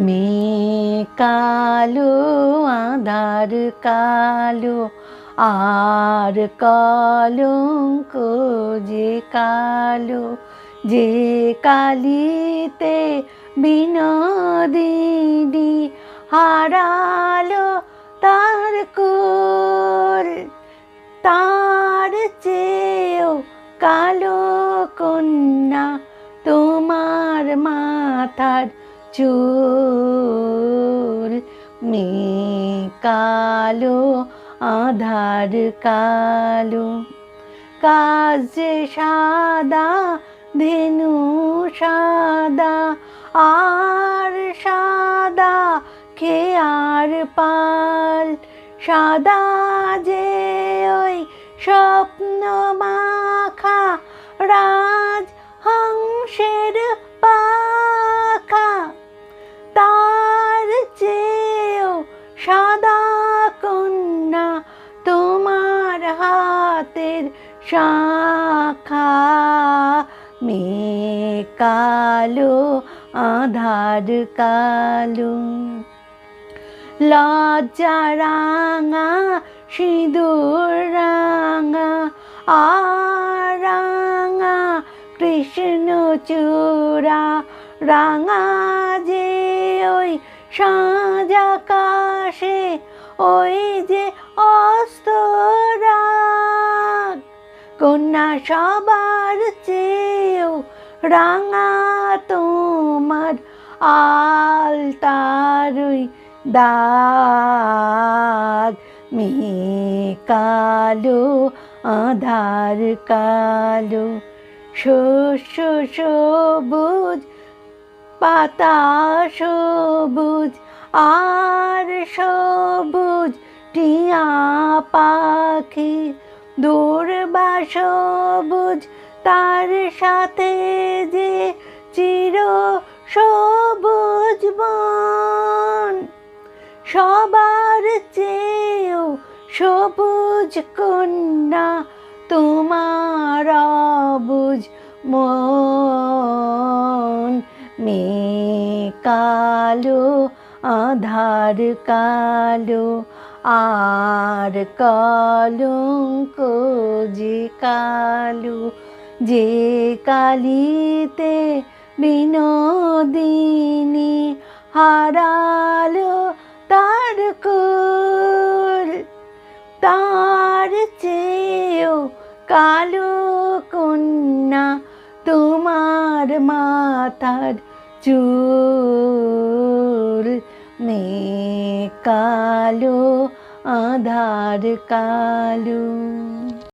মেঘ কালো আঁধার কালো আর কলঙ্ক যে কালো, যে কালিতে বিনোদিনী হারালো তার কুল। তার চেয়েও কালো কন্যা তোমার মাথার চুল। মেঘ কালো আঁধার কালো, কাজ যে সাদা ধেনু সাদা, আর সাদা খেয়ার পাল। সাদা যে ওই স্বপ্ন মাখা রাজ হংসের পাখা, তার চেয়েও সাদা কন্যা তোমার হাতের শাখা। মেঘ কালো আঁধার কালো, লজ্জা রাঙা সিঁদুর রাঙা, আর রাঙা কৃষ্ণচূড়া। রাঙা যে ওই সাঁঝ আকাশে ওই যে অস্তরাগ। কন্যা সবার চেয়েও রাঙা তোমার আলতার ওই দাগ। মেঘ কালো আঁধার কালো, শস্য সবুজ পাতা সবুজ, আর সবুজ টিয়া পাখি। দূর্বা সবুজ তার সাথে যে চির সবুজ বন। সবার চেয়েও সবুজ কন্যা তোমার অবুঝ মন। মেঘ কালো আঁধার কালো, আর কলঙ্ক যে কালো, যে কালিতে বিনোদিনী হারালো তার কুল। তার চেয়েও কালো কন্যা তোমার মাথার চুল। মেঘ কালো আঁধার কালো।